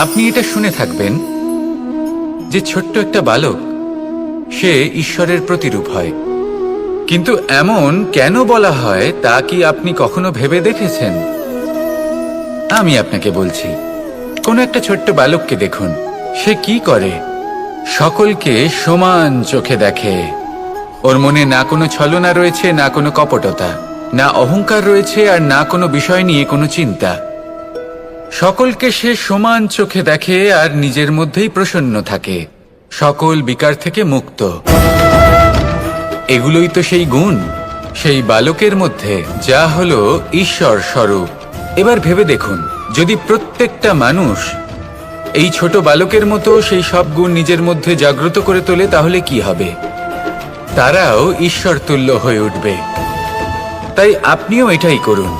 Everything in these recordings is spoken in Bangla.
আপনি এটা শুনে থাকবেন যে ছোট্ট একটা বালক সে ঈশ্বরের প্রতিরূপ হয়, কিন্তু এমন কেন বলা হয় তা কি আপনি কখনো ভেবে দেখেছেন? আমি আপনাকে বলছি, কোনো একটা ছোট্ট বালককে দেখুন, সে কি করে? সকলকে সমান চোখে দেখে। ওর মনে না কোনো ছলনা রয়েছে, না কোনো কপটতা, না অহংকার রয়েছে, আর না কোনো বিষয় নিয়ে কোনো চিন্তা। সকলকে সে সমান চোখে দেখে আর নিজের মধ্যেই প্রসন্ন থাকে, সকল বিকার থেকে মুক্ত। এগুলোই তো সেই গুণ সেই বালকের মধ্যে, যা হলো ঈশ্বর স্বরূপ। এবার ভেবে দেখুন, যদি প্রত্যেকটা মানুষ এই ছোট বালকের মতো সেই সব গুণ নিজের মধ্যে জাগ্রত করে তোলে, তাহলে কি হবে? তারাও ঈশ্বর তুল্য হয়ে উঠবে। তাই আপনিও এটাই করুন,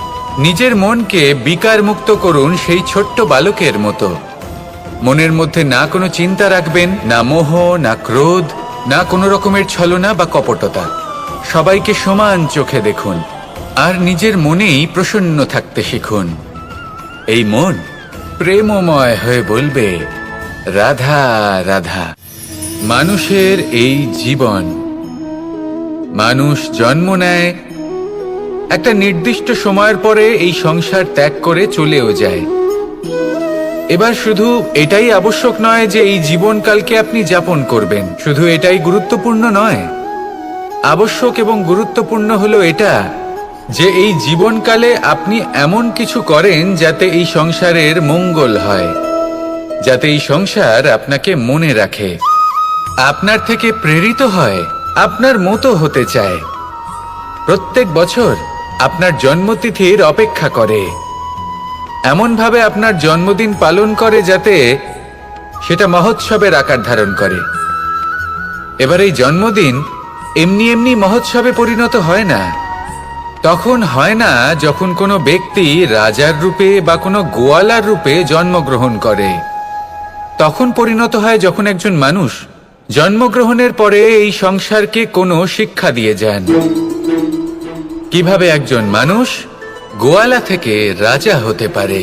নিজের মনকে বিকার মুক্ত করুন সেই ছোট্ট বালকের মতো। মনের মধ্যে না কোনো চিন্তা রাখবেন, না মোহ, না ক্রোধ, না কোনো রকমের ছলনা বা কপটতা। সবাইকে সমান চোখে দেখুন আর নিজের মনেই প্রসন্ন থাকতে শিখুন। এই মন প্রেমময় হয়ে বলবে, রাধা রাধা। মানুষের এই জীবন, মানুষ জন্ম নেয়, একটা নির্দিষ্ট সময়ের পরে এই সংসার ত্যাগ করে চলেও যায়। এবার শুধু এটাই আবশ্যক নয় যে এই জীবনকালকে আপনি যাপন করবেন, শুধু এটাই গুরুত্বপূর্ণ নয়। আবশ্যক এবং গুরুত্বপূর্ণ হলো এটা যে এই জীবনকালে আপনি এমন কিছু করেন যাতে এই সংসারের মঙ্গল হয়, যাতে এই সংসার আপনাকে মনে রাখে, আপনার থেকে প্রেরিত হয়, আপনার মতো হতে চায়, প্রত্যেক বছর আপনার জন্মতিথির অপেক্ষা করে, এমনভাবে আপনার জন্মদিন পালন করে যাতে সেটা মহোৎসবের আকার ধারণ করে। এবার এই জন্মদিন এমনি এমনি মহোৎসবে পরিণত হয় না। তখন হয় না যখন কোনো ব্যক্তি রাজার রূপে বা কোনো গোয়ালার রূপে জন্মগ্রহণ করে। তখন পরিণত হয় যখন একজন মানুষ জন্মগ্রহণের পরে এই সংসারকে কোনো শিক্ষা দিয়ে যান, কিভাবে একজন মানুষ গোয়ালা থেকে রাজা হতে পারে,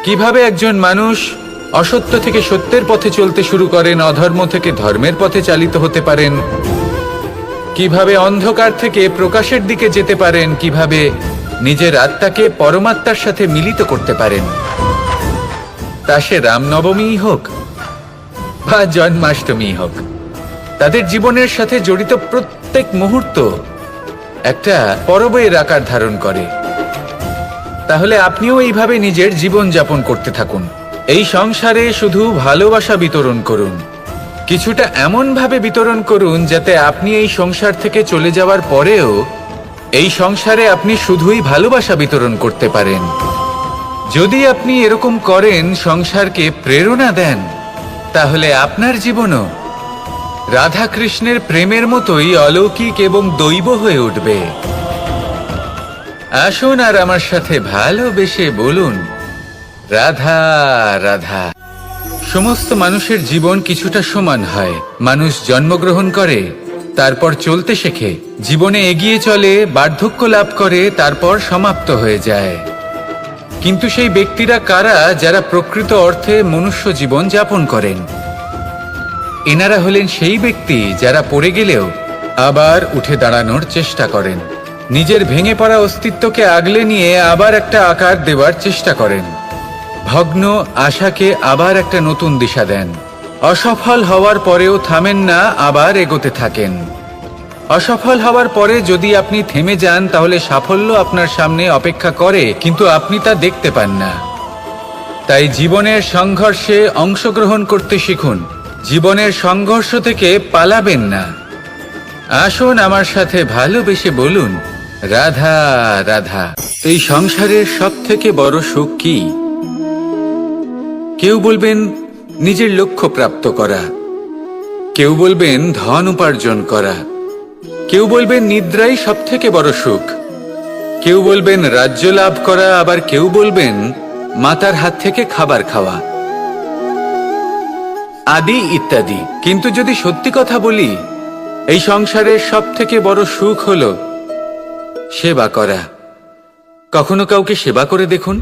কিভাবে একজন মানুষ অসত্য থেকে সত্যের পথে চলতে শুরু করেন, অধর্ম থেকে ধর্মের পথে চালিত হতে পারেন, কিভাবে অন্ধকার থেকে প্রকাশের দিকে যেতে পারেন, কিভাবে নিজের আত্মাকে পরমাত্মার সাথে মিলিত করতে পারেন। তা সে রামনবমী হোক বা জন্মাষ্টমী হোক, তাদের জীবনের সাথে জড়িত প্রত্যেক মুহূর্ত একটা পরবের আকার ধারণ করে। তাহলে আপনিও এইভাবে নিজের জীবন যাপন করতে থাকুন। এই সংসারে শুধু ভালোবাসা বিতরণ করুন, কিছুটা এমন ভাবে বিতরণ করুন যাতে আপনি এই সংসার থেকে চলে যাওয়ার পরেও এই সংসারে আপনি শুধুই ভালোবাসা বিতরণ করতে পারেন। যদি আপনি এরকম করেন, সংসারকে প্রেরণা দেন, তাহলে আপনার জীবনও রাধা কৃষ্ণের প্রেমের মতোই অলৌকিক এবং দৈব হয়ে উঠবে। আসুন আর আমার সাথে ভালোবেসে বলুন, রাধা রাধা। সমস্ত মানুষের জীবন কিছুটা সমান হয়। মানুষ জন্মগ্রহণ করে, তারপর চলতে শেখে, জীবনে এগিয়ে চলে, বার্ধক্য লাভ করে, তারপর সমাপ্ত হয়ে যায়। কিন্তু সেই ব্যক্তিরা কারা যারা প্রকৃত অর্থে মনুষ্য জীবন যাপন করেন? এনারা হলেন সেই ব্যক্তি যারা পড়ে গেলেও আবার উঠে দাঁড়ানোর চেষ্টা করেন, নিজের ভেঙে পড়া অস্তিত্বকে আগলে নিয়ে আবার একটা আকার দেওয়ার চেষ্টা করেন, ভগ্ন আশাকে আবার একটা নতুন দিশা দেন। অসফল হওয়ার পরেও থামেন না, আবার এগোতে থাকেন। অসফল হওয়ার পরে যদি আপনি থেমে যান, তাহলে সাফল্য আপনার সামনে অপেক্ষা করে, কিন্তু আপনি তা দেখতে পান না। তাই জীবনের সংঘর্ষে অংশগ্রহণ করতে শিখুন, জীবনের সংঘর্ষ থেকে পালাবেন না। আসুন আমার সাথে ভালোবেসে বলুন, রাধা রাধা। এই সংসারের সব থেকে বড় সুখ কি? কেউ বলবেন নিজের লক্ষ্য প্রাপ্ত করা, কেউ বলবেন ধন উপার্জন করা, কেউ বলবেন নিদ্রাই সব থেকে বড় সুখ, কেউ বলবেন রাজ্য লাভ করা, আবার কেউ বলবেন মাতার হাত থেকে খাবার খাওয়া, আদি ইত্যাদি। কিন্তু যদি সত্যি কথা বলি, এই সংসারের সব থেকে বড় সুখ হলো সেবা করা। কখনো কাউকে সেবা করে দেখুন,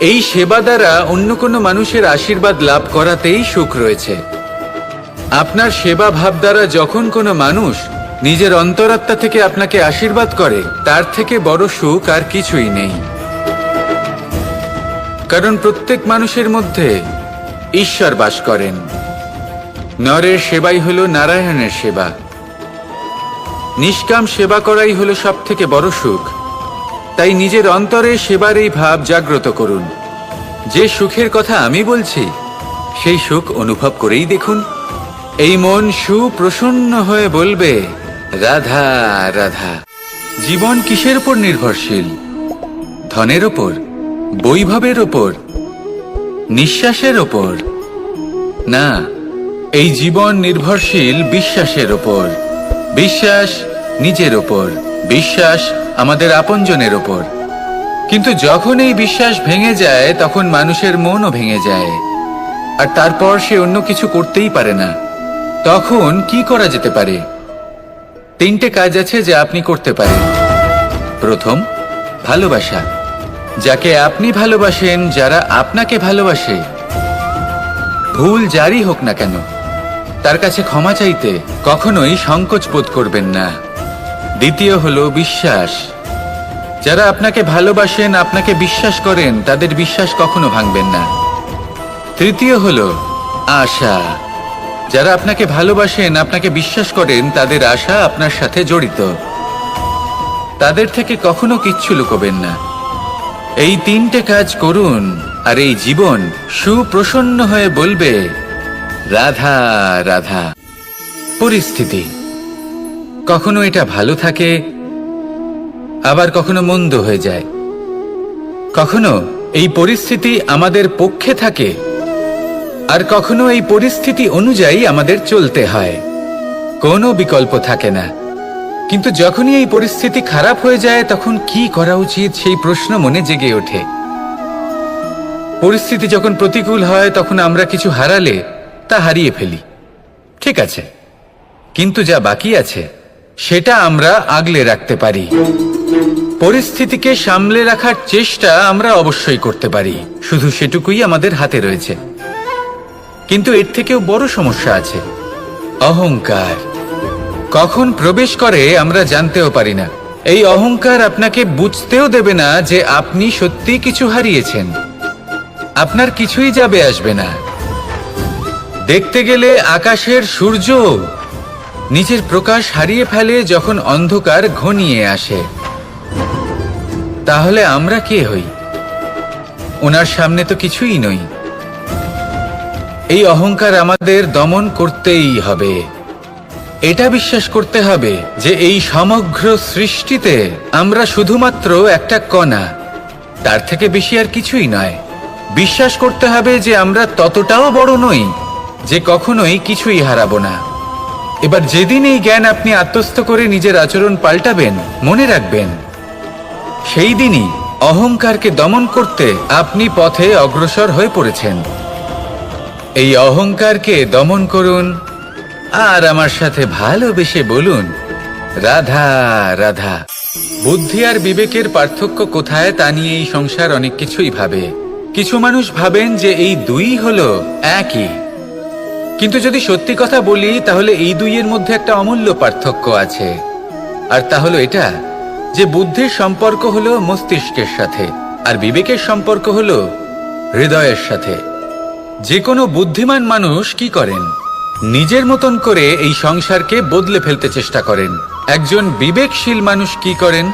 এই সেবা দ্বারা অন্য কোনো মানুষের আশীর্বাদ লাভ করাতেই সুখ রয়েছে। আপনার সেবা ভাব দ্বারা যখন কোনো মানুষ নিজের অন্তরাত্মা থেকে আপনাকে আশীর্বাদ করে, তার থেকে বড় সুখ আর কিছুই নেই। কারণ প্রত্যেক মানুষের মধ্যে ঈশ্বর বাস করেন। নরের সেবাই হলো নারায়ণের সেবা। নিষ্কাম সেবা করাই হলো সব থেকে বড় সুখ। তাই নিজের অন্তরে সেবার এই ভাব জাগ্রত করুন। যে সুখের কথা আমি বলছি, সেই সুখ অনুভব করেই দেখুন। এই মন সুপ্রসন্ন হয়ে বলবে, রাধা রাধা। জীবন কিসের উপর নির্ভরশীল? ধনের ওপর, বৈভবের ওপর, নিঃশ্বাসের ওপর? না, এই জীবন নির্ভরশীল বিশ্বাসের ওপর। বিশ্বাস নিজের ওপর, বিশ্বাস আমাদের আপনজনের ওপর। কিন্তু যখন এই বিশ্বাস ভেঙে যায়, তখন মানুষের মনও ভেঙে যায়, আর তারপর সে অন্য কিছু করতেই পারে না। তখন কি করা যেতে পারে? 3টে কাজ আছে যা আপনি করতে পারেন। প্রথম, ভালোবাসা। যাকে আপনি ভালোবাসেন, যারা আপনাকে ভালোবাসে, ভুল যারই হোক না কেন, তার কাছে ক্ষমা চাইতে কখনোই সংকোচ বোধ করবেন না। দ্বিতীয় হলো বিশ্বাস। যারা আপনাকে ভালোবাসেন, আপনাকে বিশ্বাস করেন, তাদের বিশ্বাস কখনো ভাঙবেন না। তৃতীয় হলো আশা। যারা আপনাকে ভালোবাসেন, আপনাকে বিশ্বাস করেন, তাদের আশা আপনার সাথে জড়িত। তাদের থেকে কখনো কিচ্ছু লুকোবেন না। এই 3টে কাজ করুন, আর এই জীবন সুপ্রসন্ন হয়ে বলবে, রাধা রাধা। পরিস্থিতি কখনো এটা ভালো থাকে, আবার কখনো মন্দ হয়ে যায়। কখনো এই পরিস্থিতি আমাদের পক্ষে থাকে, আর কখনো এই পরিস্থিতি অনুযায়ী আমাদের চলতে হয়। কোনো বিকল্প থাকে না। কিন্তু যখনই এই পরিস্থিতি খারাপ হয়ে যায়, তখন কি করা উচিত সেই প্রশ্ন মনে জেগে ওঠে। পরিস্থিতি যখন প্রতিকূল হয়, তখন আমরা কিছু হারালে তা হারিয়ে ফেলি, ঠিক আছে, কিন্তু যা বাকি আছে সেটা আমরা আগলে রাখতে পারি। পরিস্থিতিকে সামলে রাখার চেষ্টা আমরা অবশ্যই করতে পারি, শুধু সেটুকুই আমাদের হাতে রয়েছে। কিন্তু এর থেকেও বড় সমস্যা আছে, অহংকার। কখন প্রবেশ করে আমরা জানতেও পারি না। এই অহংকার আপনাকে বুঝতেও দেবে না যে আপনি সত্যি কিছু হারিয়েছেন। আপনার কিছুই যাবে আসবে না। দেখতে গেলে আকাশের সূর্য নিজের প্রকাশ হারিয়ে ফেলে যখন অন্ধকার ঘনিয়ে আসে। তাহলে আমরা কে হই? ওনার সামনে তো কিছুই নই। এই অহংকার আমাদের দমন করতেই হবে। এটা বিশ্বাস করতে হবে যে এই সমগ্র সৃষ্টিতে আমরা শুধুমাত্র একটা কণা, তার থেকে বেশি আর কিছুই নয়। বিশ্বাস করতে হবে যে আমরা ততটাও বড় নই যে কখনোই কিছুই হারাবো না। এবার যেদিন এই জ্ঞান আপনি আত্মস্থ করে নিজের আচরণ পাল্টাবেন, মনে রাখবেন, সেই দিনই অহংকারকে দমন করতে আপনি পথে অগ্রসর হয়ে পড়েছেন। এই অহংকারকে দমন করুন, আর আমার সাথে ভালোবেসে বলুন, রাধা রাধা। বুদ্ধি আর বিবেকের পার্থক্য কোথায় তা নিয়ে এই সংসার অনেক কিছুই ভাবে। কিছু মানুষ ভাবেন যে এই দুই হলো একই, কিন্তু যদি সত্যি কথা বলি, তাহলে এই দুইয়ের মধ্যে একটা অমূল্য পার্থক্য আছে। আর তা হলো এটা যে বুদ্ধির সম্পর্ক হলো মস্তিষ্কের সাথে, আর বিবেকের সম্পর্ক হলো হৃদয়ের সাথে। যে কোনো বুদ্ধিমান মানুষ কি করেন? নিজের মতন করে এই সংসারকে বদলে ফেলতে চেষ্টা করেন। একজন বিবেকশীল মানুষ কি করেন?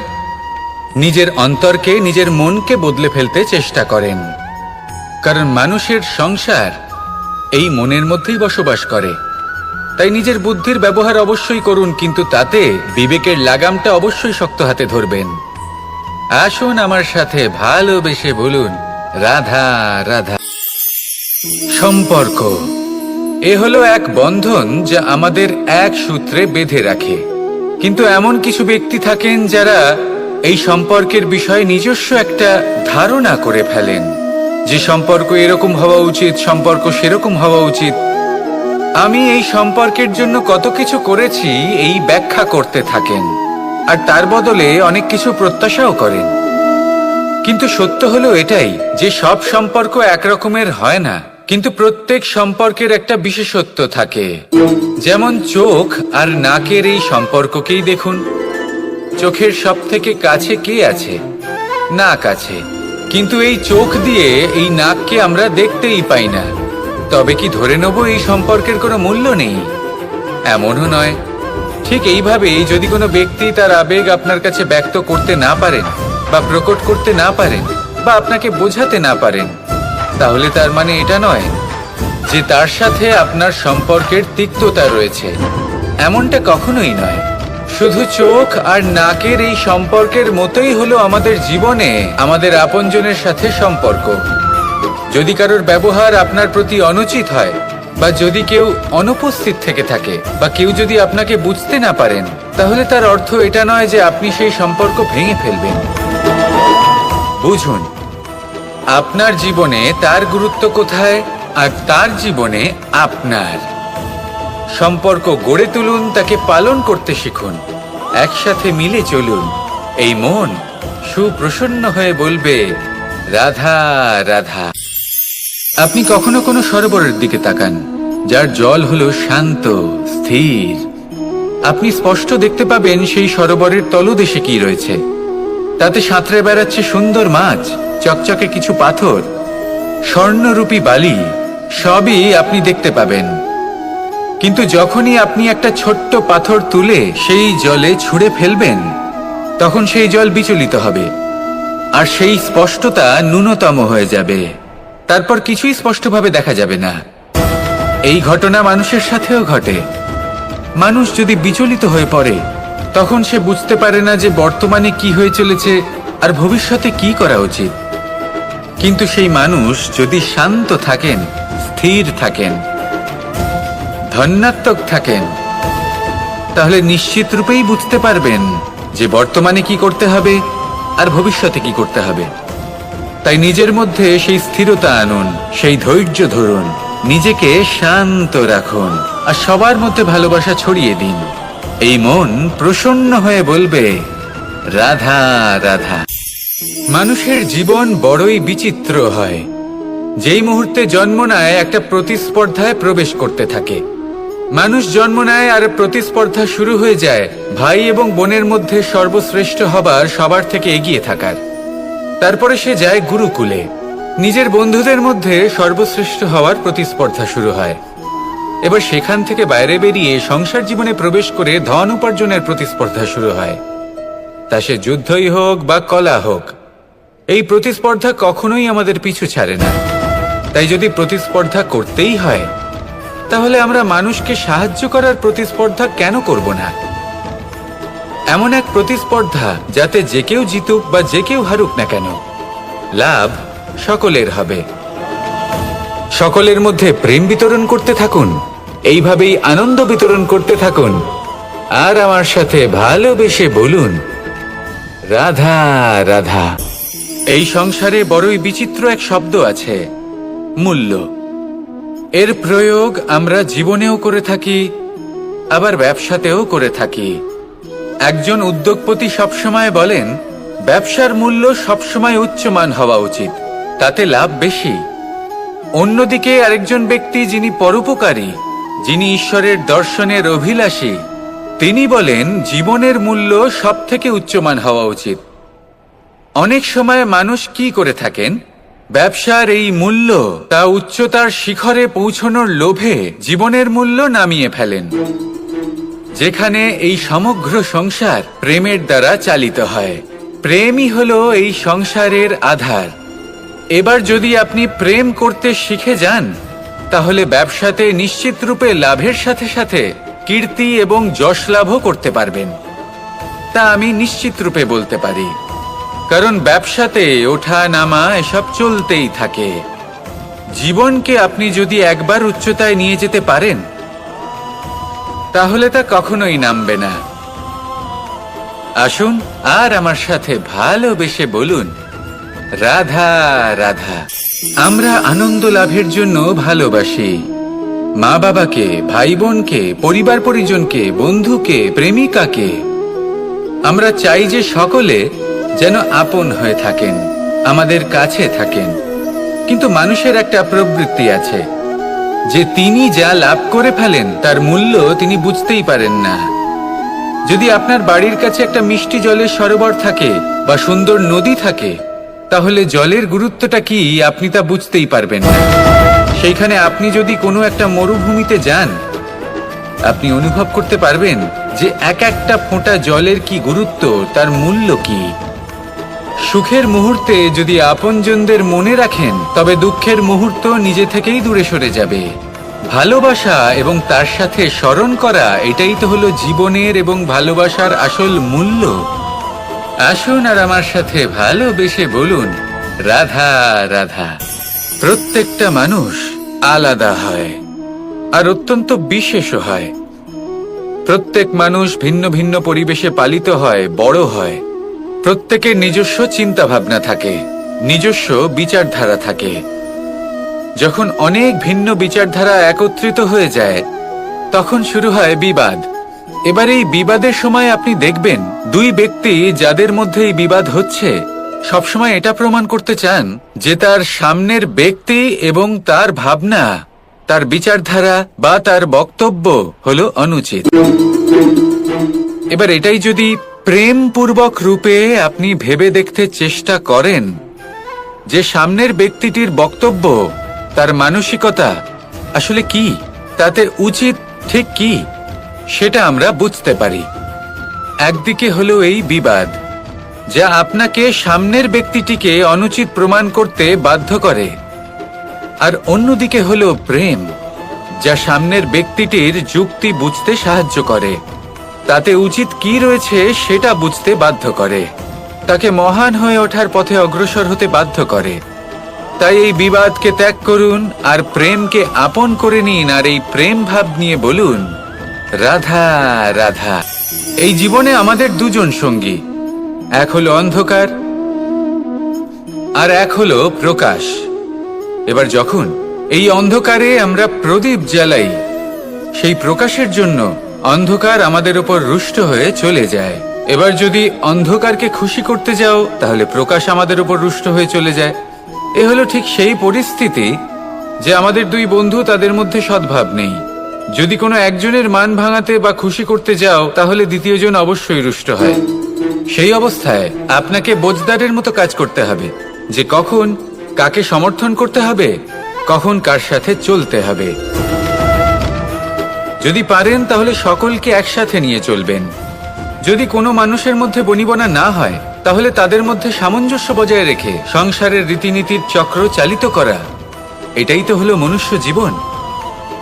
নিজের অন্তরকে, নিজের মনকে বদলে ফেলতে চেষ্টা করেন। কারণ মানুষের সংসার এই মনের মধ্যেই বসবাস করে। তাই নিজের বুদ্ধির ব্যবহার অবশ্যই করুন, কিন্তু তাতে বিবেকের লাগামটা অবশ্যই শক্ত হাতে ধরবেন। আসুন আমার সাথে ভালোবেসে বলুন, রাধা রাধা। সম্পর্ক এ হলো এক বন্ধন যা আমাদের এক সূত্রে বেঁধে রাখে। কিন্তু এমন কিছু ব্যক্তি থাকেন যারা এই সম্পর্কের বিষয়ে নিজস্ব একটা ধারণা করে ফেলেন যে সম্পর্ক এরকম হওয়া উচিত, সম্পর্ক সেরকম হওয়া উচিত। আমি এই সম্পর্কের জন্য কত কিছু করেছি এই ব্যাখ্যা করতে থাকেন, আর তার বদলে অনেক কিছু প্রত্যাশাও করেন। কিন্তু সত্য হলো এটাই যে সব সম্পর্ক একরকমের হয় না, কিন্তু প্রত্যেক সম্পর্কের একটা বিশেষত্ব থাকে। যেমন চোখ আর নাকের এই সম্পর্ককেই দেখুন। চোখের সব থেকে কাছে কে আছে? নাক আছে। কিন্তু এই চোখ দিয়ে এই নাককে আমরা দেখতেই পাই না। তবে কি ধরে নেব এই সম্পর্কের কোনো মূল্য নেই? এমনও নয়। ঠিক এইভাবেই যদি কোনো ব্যক্তি তার আবেগ আপনার কাছে ব্যক্ত করতে না পারেন বা প্রকট করতে না পারেন বা আপনাকে বোঝাতে না পারেন, তাহলে তার মানে এটা নয় যে তার সাথে আপনার সম্পর্কের তিক্ততা রয়েছে। এমনটা কখনোই নয়। শুধু চোখ আর নাকের এই সম্পর্কের মতোই হলো আমাদের জীবনে আমাদের আপনজনের সাথে সম্পর্ক। যদি কারোর ব্যবহার আপনার প্রতি অনুচিত হয় বা যদি কেউ অনুপস্থিত থেকে থাকে বা কেউ যদি আপনাকে বুঝতে না পারেন, তাহলে তার অর্থ এটা নয় যে আপনি সেই সম্পর্ক ভেঙে ফেলবেন। বুঝুন, আপনার জীবনে তার গুরুত্ব কোথায় আর তার জীবনে আপনার। সম্পর্ক গড়ে তুলুন, তাকে পালন করতে শিখুন, একসাথে মিলে চলুন। এই মন সুপ্রসন্ন হয়ে বলবে, রাধা রাধা। আপনি কখনো কোনো সরোবরের দিকে তাকান যার জল হলো শান্ত, স্থির। আপনি স্পষ্ট দেখতে পাবেন সেই সরোবরের তলদেশে কি রয়েছে। তাতে সাঁতরে বেড়াচ্ছে সুন্দর মাছ, চকচকে কিছু পাথর, স্বর্ণরূপী বালি, সবই আপনি দেখতে পাবেন। কিন্তু যখনই আপনি একটা ছোট্ট পাথর তুলে সেই জলে ছুঁড়ে ফেলবেন, তখন সেই জল বিচলিত হবে আর সেই স্পষ্টতা ন্যূনতম হয়ে যাবে। তারপর কিছুই স্পষ্টভাবে দেখা যাবে না। এই ঘটনা মানুষের সাথেও ঘটে। মানুষ যদি বিচলিত হয়ে পড়ে, তখন সে বুঝতে পারে না যে বর্তমানে কি হয়ে চলেছে আর ভবিষ্যতে কি করা উচিত। কিন্তু সেই মানুষ যদি শান্ত থাকেন, স্থির থাকেন, ধন্যাত্মক থাকেন, তাহলে নিশ্চিত রূপেই বুঝতে পারবেন যে বর্তমানে কি করতে হবে আর ভবিষ্যতে কি করতে হবে। তাই নিজের মধ্যে সেই স্থিরতা আনুন, সেই ধৈর্য ধরুন, নিজেকে শান্ত রাখুন আর সবার মধ্যে ভালোবাসা ছড়িয়ে দিন। এই মন প্রসন্ন হয়ে বলবে, রাধা রাধা। মানুষের জীবন বড়ই বিচিত্র হয়। যেই মুহূর্তে জন্ম নেয় একটা প্রতিস্পর্ধায় প্রবেশ করতে থাকে। মানুষ জন্ম নেয় আর প্রতিস্পর্ধা শুরু হয়ে যায় ভাই এবং বোনের মধ্যে সর্বশ্রেষ্ঠ হবার, সবার থেকে এগিয়ে থাকার। তারপরে সে যায় গুরুকুলে। নিজের বন্ধুদের মধ্যে সর্বশ্রেষ্ঠ হওয়ার প্রতিস্পর্ধা শুরু হয়। এবার সেখান থেকে বাইরে বেরিয়ে সংসার জীবনে প্রবেশ করে ধন উপার্জনের প্রতিস্পর্ধা শুরু হয়। তা সে যুদ্ধই হোক বা কলা হোক, এই প্রতিস্পর্ধা কখনোই আমাদের পিছু ছাড়ে না। তাই যদি প্রতিস্পর্ধা করতেই হয়, তাহলে আমরা মানুষকে সাহায্য করার প্রতিস্পর্ধা কেন করব না? এমন এক প্রতিস্পর্ধা যাতে যে কেউ জিতুক বা যে কেউ হারুক না কেন, লাভ সকলের হবে। সকলের মধ্যে প্রেম বিতরণ করতে থাকুন, এইভাবেই আনন্দ বিতরণ করতে থাকুন। আর আমার সাথে ভালোবেসে বলুন, রাধা রাধা। এই সংসারে বড়ই বিচিত্র এক শব্দ আছে, মূল্য। এর প্রয়োগ আমরা জীবনেও করে থাকি, আবার ব্যবসাতেও করে থাকি। একজন উদ্যোগপতি সবসময় বলেন, ব্যবসার মূল্য সবসময় উচ্চমান হওয়া উচিত, তাতে লাভ বেশি। অন্যদিকে আরেকজন ব্যক্তি যিনি পরোপকারী, যিনি ঈশ্বরের দর্শনের অভিলাষী, তিনি বলেন জীবনের মূল্য সব থেকে উচ্চমান হওয়া উচিত। অনেক সময় মানুষ কি করে থাকেন, ব্যবসার এই মূল্য তা উচ্চতার শিখরে পৌঁছানোর লোভে জীবনের মূল্য নামিয়ে ফেলেন। যেখানে এই সমগ্র সংসার প্রেমের দ্বারা চালিত হয়। প্রেমই হলো এই সংসারের আধার। এবার যদি আপনি প্রেম করতে শিখে যান, তাহলে ব্যবসাতে নিশ্চিত রূপে লাভের সাথে সাথে কীর্তি এবং যশ লাভও করতে পারবেন। তা আমি নিশ্চিত রূপে বলতে পারি, কারণ ব্যবসাতে ওঠা নামা এসব চলতেই থাকে। জীবনকে আপনি যদি একবার উচ্চতায় নিয়ে যেতে পারেন, তাহলে তা কখনোই নামবে না। আসুন আর আমার সাথে ভালোবেসে বলুন, রাধা রাধা। আমরা আনন্দ লাভের জন্য ভালোবাসি মা বাবাকে, ভাই বোনকে, পরিবার পরিজনকে, বন্ধুকে, প্রেমিকাকে। আমরা চাই যে সকলে যেন আপন হয়ে থাকেন আমাদের কাছে থাকেন, কিন্তু মানুষের একটা প্রবৃত্তি আছে যে তিনি যা লাভ করে ফেলেন তার মূল্য তিনি বুঝতেই পারেন না। যদি আপনার বাড়ির কাছে একটা মিষ্টি জলের সরোবর থাকে বা সুন্দর নদী থাকে, তাহলে জলের গুরুত্বটা কি আপনি তা বুঝতেই পারবেন না। সেইখানে আপনি যদি কোনো একটা মরুভূমিতে যান, আপনি অনুভব করতে পারবেন যে এক একটা ফোঁটা জলের কি গুরুত্ব, তার মূল্য কি। সুখের মুহূর্তে যদি আপনজনদের মনে রাখেন, তবে দুঃখের মুহূর্ত নিজে থেকেই দূরে সরে যাবে। ভালোবাসা এবং তার সাথে স্মরণ করা, এটাই তো হলো জীবনের এবং ভালোবাসার আসল মূল্য। আসুন আর আমার সাথে ভালোবেসে বলুন, রাধা রাধা। প্রত্যেকটা মানুষ আলাদা হয় আর অত্যন্ত বিশেষও হয়। প্রত্যেক মানুষ ভিন্ন ভিন্ন পরিবেশে পালিত হয়, বড় হয়। প্রত্যেকের নিজস্ব চিন্তা ভাবনা থাকে, নিজস্ব বিচারধারা থাকে। যখন অনেক ভিন্ন বিচারধারা একত্রিত হয়ে যায়, তখন শুরু হয় বিবাদ। এবার এই বিবাদের সময় আপনি দেখবেন, দুই ব্যক্তি যাদের মধ্যে এই বিবাদ হচ্ছে, সবসময় এটা প্রমাণ করতে চান যে তার সামনের ব্যক্তি এবং তার ভাবনা, তার বিচারধারা বা তার বক্তব্য হলো অনুচিত। এবার এটাই যদি প্রেমপূর্বক রূপে আপনি ভেবে দেখতে চেষ্টা করেন যে সামনের ব্যক্তিটির বক্তব্য, তার মানসিকতা আসলে কি, তাতে উচিত ঠিক কি, সেটা আমরা বুঝতে পারি। একদিকে হলো এই বিবাদ, যা আপনাকে সামনের ব্যক্তিটিকে অনুচিত প্রমাণ করতে বাধ্য করে, আর অন্যদিকে হলো প্রেম, যা সামনের ব্যক্তিটির যুক্তি বুঝতে সাহায্য করে, তাতে উচিত কি রয়েছে সেটা বুঝতে বাধ্য করে, তাকে মহান হয়ে ওঠার পথে অগ্রসর হতে বাধ্য করে। তাই এই বিবাদকে ত্যাগ করুন আর প্রেমকে আপন করে নিন, আর এই প্রেম ভাব নিয়ে বলুন, রাধা রাধা। এই জীবনে আমাদের দুজন সঙ্গী, এক হলো অন্ধকার আর এক হলো প্রকাশ। এবার যখন এই অন্ধকারে আমরা প্রদীপ জ্বালাই, সেই প্রকাশের জন্য অন্ধকার আমাদের উপর রুষ্ট হয়ে চলে যায়। এবার যদি অন্ধকারকে খুশি করতে যাও, তাহলে প্রকাশ আমাদের উপর রুষ্ট হয়ে চলে যায়। এ হলো ঠিক সেই পরিস্থিতি যে আমাদের দুই বন্ধু, তাদের মধ্যে সদ্ভাব নেই। যদি কোনো একজনের মান ভাঙাতে বা খুশি করতে যাও, তাহলে দ্বিতীয়জন অবশ্যই রুষ্ট হয়। সেই অবস্থায় আপনাকে বোঝদারের মতো কাজ করতে হবে যে কখন কাকে সমর্থন করতে হবে, কখন কার সাথে চলতে হবে। যদি পারেন তাহলে সকলকে একসাথে নিয়ে চলবেন। যদি কোনো মানুষের মধ্যে বনিবনা না হয়, তাহলে তাদের মধ্যে সামঞ্জস্য বজায় রেখে সংসারের রীতিনীতির চক্র চালিত করা, এটাই তো হলো মনুষ্য জীবন।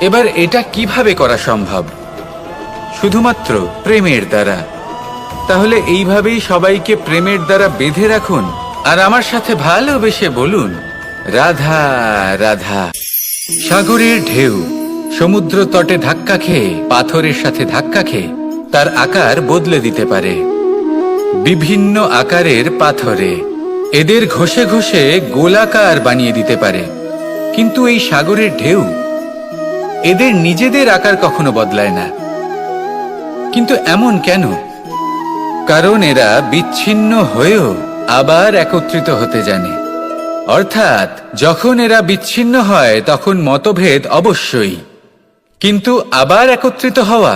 এবার এটা কিভাবে করা সম্ভব? শুধুমাত্র প্রেমের দ্বারা। তাহলে এইভাবেই সবাইকে প্রেমের দ্বারা বেঁধে রাখুন আর আমার সাথে ভালোবেসে বলুন, রাধা রাধা। সাগরের ঢেউ সমুদ্র তটে ধাক্কা খেয়ে, পাথরের সাথে ধাক্কা খেয়ে তার আকার বদলে দিতে পারে। বিভিন্ন আকারের পাথরে এদের ঘষে ঘষে গোলাকার বানিয়ে দিতে পারে, কিন্তু এই সাগরের ঢেউ এদের নিজেদের আকার কখনো বদলায় না। কিন্তু এমন কেন? কারণ এরা বিচ্ছিন্ন হয়েও আবার একত্রিত হতে জানে। অর্থাৎ যখন এরা বিচ্ছিন্ন হয় তখন মতভেদ অবশ্যই, কিন্তু আবার একত্রিত হওয়া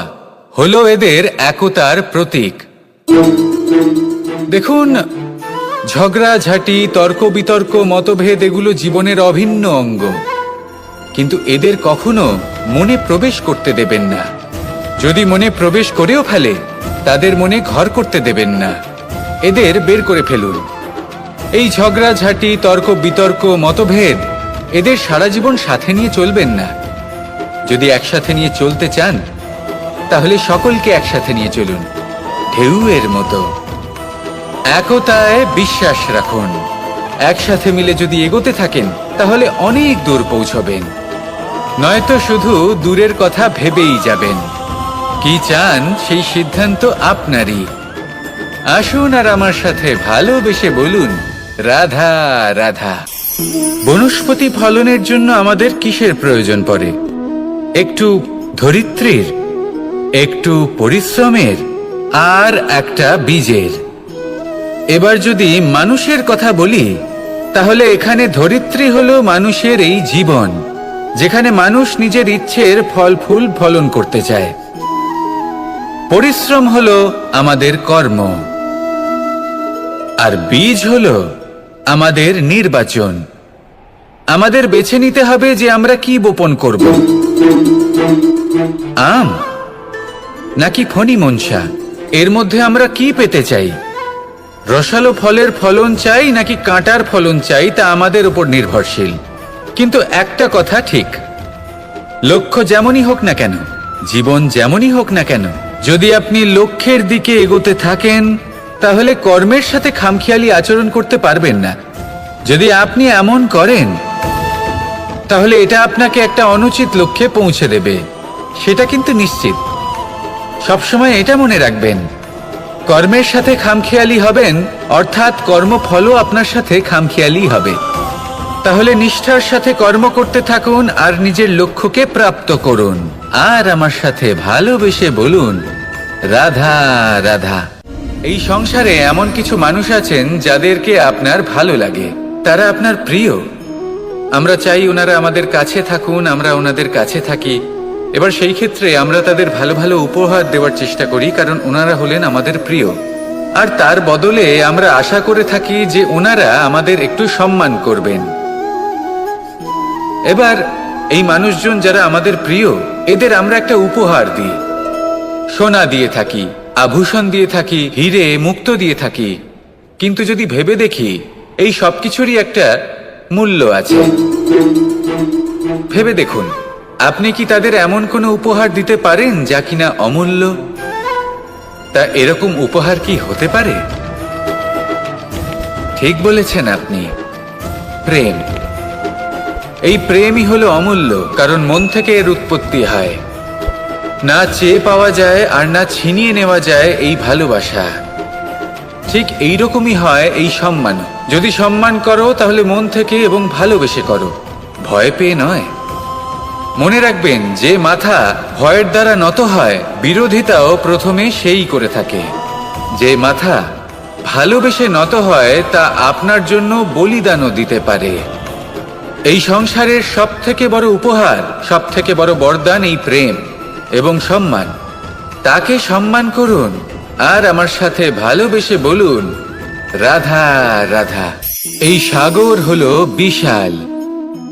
হলো এদের একতার প্রতীক। দেখুন, ঝগড়াঝাঁটি, তর্ক বিতর্ক, মতভেদ, এগুলো জীবনের অভিন্ন অঙ্গ, কিন্তু এদের কখনো মনে প্রবেশ করতে দেবেন না। যদি মনে প্রবেশ করেও ফেলে, তাদের মনে ঘর করতে দেবেন না, এদের বের করে ফেলুন। এই ঝগড়াঝাঁটি, তর্ক বিতর্ক, মতভেদ, এদের সারা জীবন সাথে নিয়ে চলবেন না। যদি একসাথে নিয়ে চলতে চান, তাহলে সকলকে একসাথে নিয়ে চলুন, ঢেউয়ের মতো। একতায় বিশ্বাস রাখুন। একসাথে মিলে যদি এগোতে থাকেন, তাহলে অনেক দূর পৌঁছবেন, নয়তো শুধু দূরের কথা ভেবেই যাবেন। কি চান সেই সিদ্ধান্ত আপনারই। আসুন আর আমার সাথে ভালোবেসে বলুন, রাধা রাধা। বনস্পতি ফলনের জন্য আমাদের কিসের প্রয়োজন পড়ে? একটু ধরিত্রীর, একটু পরিশ্রমের, আর একটা বীজের। এবার যদি মানুষের কথা বলি, তাহলে এখানে ধরিত্রী হলো মানুষের এই জীবন, যেখানে মানুষ নিজের ইচ্ছের ফল ফুল ফলন করতে চায়। পরিশ্রম হলো আমাদের কর্ম, আর বীজ হলো আমাদের নির্বাচন। আমাদের বেছে নিতে হবে যে আমরা কি বপন করব, আম নাকি ফণি মনসা। এর মধ্যে আমরা কি পেতে চাই? রসালো ফলের ফলন চাই নাকি কাঁটার ফলন চাই, তা আমাদের উপর নির্ভরশীল। কিন্তু একটা কথা ঠিক, লক্ষ্য যেমনই হোক না কেন, জীবন যেমনই হোক না কেন, যদি আপনি লক্ষ্যের দিকে এগোতে থাকেন তাহলে কর্মের সাথে খামখেয়ালি আচরণ করতে পারবেন না। যদি আপনি এমন করেন তাহলে এটা আপনাকে একটা অনুচিত লক্ষ্যে পৌঁছে দেবে, সেটা কিন্তু নিশ্চিত। সবসময় এটা মনে রাখবেন, কর্মের সাথে খামখেয়ালি হবেন অর্থাৎ কর্মফলও আপনার সাথে খামখেয়ালি হবে। তাহলে নিষ্ঠার সাথে কর্ম করতে থাকুন আর নিজের লক্ষ্যকে প্রাপ্ত করুন। আর আমার সাথে ভালোবেসে বলুন, রাধা রাধা। এই সংসারে এমন কিছু মানুষ আছেন যাদেরকে আপনার ভালো লাগে, তারা আপনার প্রিয়। আমরা চাই ওনারা আমাদের কাছে থাকুন, আমরা ওনাদের কাছে থাকি। এবার সেই ক্ষেত্রে আমরা তাদের ভালো ভালো উপহার দেওয়ার চেষ্টা করি, কারণ ওনারা হলেন আমাদের প্রিয়। আর তার বদলে আমরা আশা করে থাকি যে ওনারা আমাদের একটু সম্মান করবেন। এবার এই মানুষজন যারা আমাদের প্রিয়, এদের আমরা একটা উপহার দিই, সোনা দিয়ে থাকি, আভূষণ দিয়ে থাকি, হিরে মুক্ত দিয়ে থাকি। কিন্তু যদি ভেবে দেখি, এই সবকিছুরই একটা মূল্য আছে। ভেবে দেখুন, আপনি কি তাদের এমন কোনো উপহার দিতে পারেন যা কিনা অমূল্য? তা এরকম উপহার কি হতে পারে? ঠিক বলেছেন আপনি, প্রেম। এই প্রেমই হলো অমূল্য, কারণ মন থেকে এর উৎপত্তি হয়। না চেয়ে পাওয়া যায় আর না ছিনিয়ে নেওয়া যায় এই ভালোবাসা। ঠিক এইরকমই হয় এই সম্মান। যদি সম্মান করো তাহলে মন থেকে এবং ভালোবেসে করো, ভয় পেয়ে নয়। মনে রাখবেন, যে মাথা ভয়ের দ্বারা নত হয়, বিরোধিতাও প্রথমে সেই করে থাকে। যে মাথা ভালোবেসে নত হয়, তা আপনার জন্য বলিদানও দিতে পারে। এই সংসারের সব থেকে বড় উপহার, সব থেকে বড় বরদান এই প্রেম এবং সম্মান। তাকে সম্মান করুন আর আমার সাথে ভালোবেসে বলুন, রাধা রাধা। এই সাগর হলো বিশাল।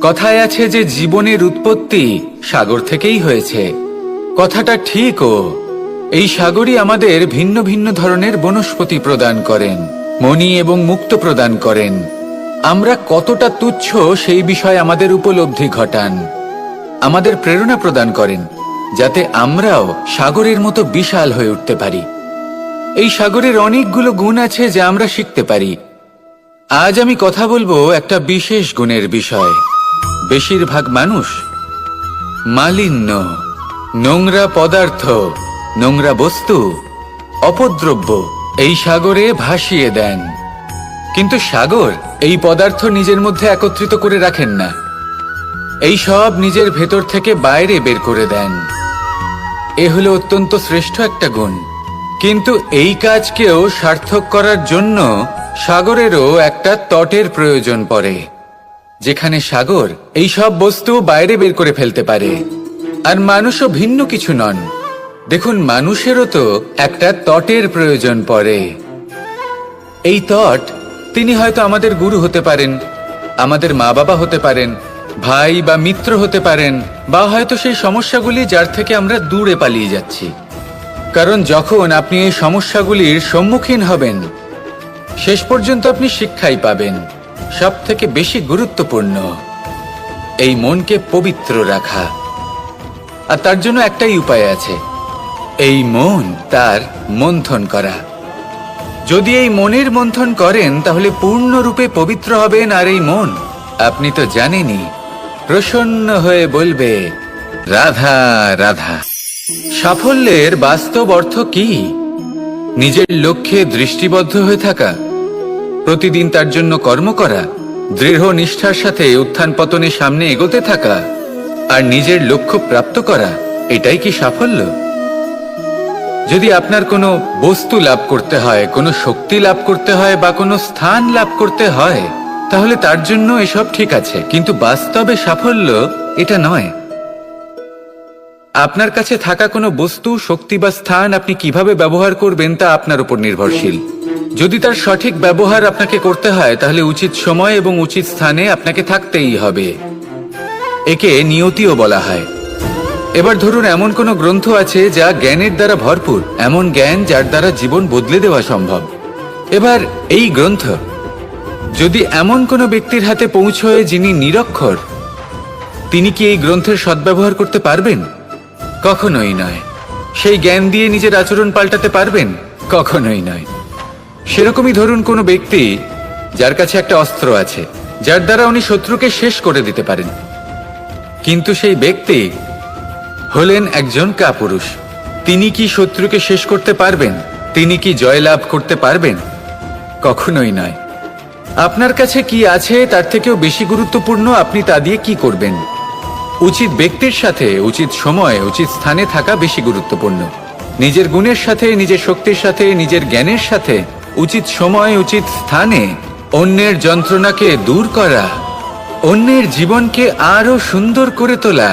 কথায় আছে যে জীবনের উৎপত্তি সাগর থেকেই হয়েছে। কথাটা ঠিকও। এই সাগরই আমাদের ভিন্ন ভিন্ন ধরনের বনস্পতি প্রদান করেন, মণি এবং মুক্ত প্রদান করেন। আমরা কতটা তুচ্ছ সেই বিষয়ে আমাদের উপলব্ধি ঘটান, আমাদের প্রেরণা প্রদান করেন, যাতে আমরাও সাগরের মতো বিশাল হয়ে উঠতে পারি। এই সাগরের অনেকগুলো গুণ আছে যা আমরা শিখতে পারি। আজ আমি কথা বলবো একটা বিশেষ গুণের বিষয়। বেশিরভাগ মানুষ মালিন্য, নোংরা পদার্থ, নোংরা বস্তু, অপদ্রব্য এই সাগরে ভাসিয়ে দেন। কিন্তু সাগর এই পদার্থ নিজের মধ্যে একত্রিত করে রাখেন না, এই সব নিজের ভেতর থেকে বাইরে বের করে দেন। এ হলো অত্যন্ত শ্রেষ্ঠ একটা গুণ। কিন্তু এই কাজকেও সার্থক করার জন্য সাগরেরও একটা তটের প্রয়োজন পড়ে, যেখানে সাগর এই সব বস্তু বাইরে বের করে ফেলতে পারে। আর মানুষও ভিন্ন কিছু নন। দেখুন, মানুষেরও তো একটা তটের প্রয়োজন পড়ে। এই তট, তিনি হয়তো আমাদের গুরু হতে পারেন, আমাদের মা বাবা হতে পারেন, ভাই বা মিত্র হতে পারেন, বা হয়তো সেই সমস্যাগুলি যার থেকে আমরা দূরে পালিয়ে যাচ্ছি। কারণ যখন আপনি এই সমস্যাগুলির সম্মুখীন হবেন, শেষ পর্যন্ত আপনি শিক্ষাই পাবেন। সব থেকে বেশি গুরুত্বপূর্ণ এই মনকে পবিত্র রাখা। আর তার জন্য একটাই উপায় আছে, এই মন তার মন্থন করা। যদি এই মনের মন্থন করেন তাহলে পূর্ণরূপে পবিত্র হবেন। আর এই মন, আপনি তো জানেনই, প্রসন্ন হয়ে বলবে, রাধা রাধা। সাফল্যের বাস্তব অর্থ কি? নিজের লক্ষ্যে দৃষ্টিবদ্ধ হয়ে থাকা, প্রতিদিন তার জন্য কর্ম করা, দৃঢ় নিষ্ঠার সাথে উত্থান পতনে সামনে এগোতে থাকা, আর নিজের লক্ষ্য প্রাপ্ত করা, এটাই কি সাফল্য? যদি আপনার কোনো বস্তু লাভ করতে হয়, কোনো শক্তি লাভ করতে হয়, বা কোনো স্থান লাভ করতে হয়, তাহলে তার জন্য এসব ঠিক আছে, কিন্তু বাস্তবে সাফল্য এটা নয়। আপনার কাছে থাকা কোনো বস্তু, শক্তি বা স্থান আপনি কিভাবে ব্যবহার করবেন তা আপনার উপর নির্ভরশীল। যদি তার সঠিক ব্যবহার আপনাকে করতে হয়, তাহলে উচিত সময় এবং উচিত স্থানে আপনাকে থাকতেই হবে। একে নিয়তিও বলা হয়। এবার ধরুন, এমন কোনো গ্রন্থ আছে যা জ্ঞানের দ্বারা ভরপুর, এমন জ্ঞান যার দ্বারা জীবন বদলে দেওয়া সম্ভব। এবার এই গ্রন্থ যদি এমন কোনো ব্যক্তির হাতে পৌঁছয় যিনি নিরক্ষর, তিনি কি এই গ্রন্থের সদ্ব্যবহার করতে পারবেন? কখনোই নয়। সেই জ্ঞান দিয়ে নিজের আচরণ পাল্টাতে পারবেন? কখনোই নয়। সেরকমই ধরুন, কোনো ব্যক্তি যার কাছে একটা অস্ত্র আছে যার দ্বারা উনি শত্রুকে শেষ করে দিতে পারেন, কিন্তু সেই ব্যক্তি হলেন একজন কাপুরুষ। তিনি কি শত্রুকে শেষ করতে পারবেন? তিনি কি জয়লাভ করতে পারবেন? কখনোই নয়। আপনার কাছে কি আছে তার থেকেও বেশি গুরুত্বপূর্ণ আপনি তা দিয়ে কি করবেন। উচিত ব্যক্তির সাথে উচিত সময় উচিত স্থানে থাকা বেশি গুরুত্বপূর্ণ। নিজের গুণের সাথে, নিজের শক্তির সাথে, নিজের জ্ঞানের সাথে উচিত সময় উচিত স্থানে অন্যের যন্ত্রণাকে দূর করা, অন্যের জীবনকে আরো সুন্দর করে তোলা,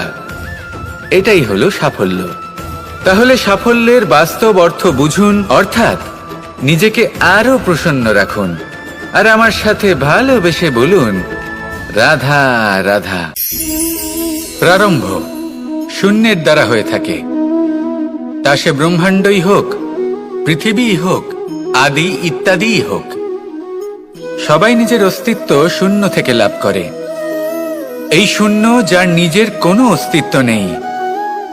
এটাই হলো সাফল্য। তাহলে সাফল্যের বাস্তব অর্থ বুঝুন, অর্থাৎ নিজেকে আরো প্রসন্ন রাখুন। আর আমার সাথে ভালোবেসে বলুন, রাধা রাধা। প্রারম্ভ শূন্যের দ্বারা হয়ে থাকে, তা সে ব্রহ্মাণ্ডই হোক, পৃথিবীই হোক, আদি ইত্যাদিই হোক। সবাই নিজের অস্তিত্ব শূন্য থেকে লাভ করে। এই শূন্য যার নিজের কোনো অস্তিত্ব নেই,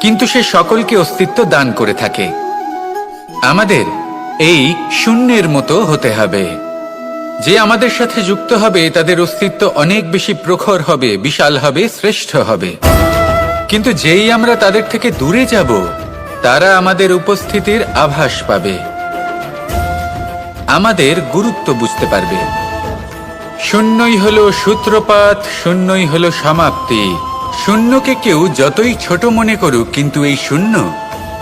কিন্তু সে সকলকে অস্তিত্ব দান করে থাকে। আমাদের এই শূন্যের মতো হতে হবে। যে আমাদের সাথে যুক্ত হবে তাদের অস্তিত্ব অনেক বেশি প্রখর হবে, বিশাল হবে, শ্রেষ্ঠ হবে। কিন্তু যেই আমরা তাদের থেকে দূরে যাব, তারা আমাদের উপস্থিতির আভাস পাবে, আমাদের গুরুত্ব বুঝতে পারবে। শূন্যই হলো সূত্রপাত, শূন্যই হলো সমাপ্তি। শূন্যকে কেউ যতই ছোট মনে করুক, কিন্তু এই শূন্য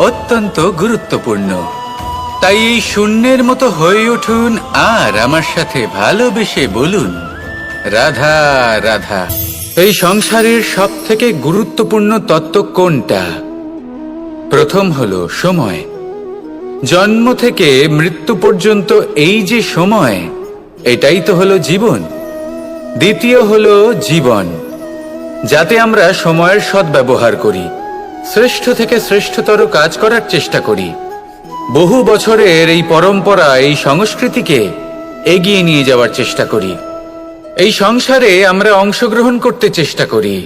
অত্যন্ত গুরুত্বপূর্ণ। তাই এই শূন্যের মতো হয়ে উঠুন আর আমার সাথে ভালোবেসে বলুন, রাধা রাধা। এই সংসারের সব থেকে গুরুত্বপূর্ণ তত্ত্ব কোনটা? প্রথম হলো সময়। জন্ম থেকে মৃত্যু পর্যন্ত এই যে সময়, এটাই তো হলো জীবন। দ্বিতীয় হলো জীবন, যাতে আমরা সময়ের সদ্ব্যবহার করি, শ্রেষ্ঠ থেকে শ্রেষ্ঠতর কাজ করার চেষ্টা করি। বহু বছরের এই পরম্পরা, এই সংস্কৃতিকে এগিয়ে নিয়ে যাওয়ার চেষ্টা করি। এই সংসারে আমরা অংশগ্রহণ করতে চেষ্টা করি।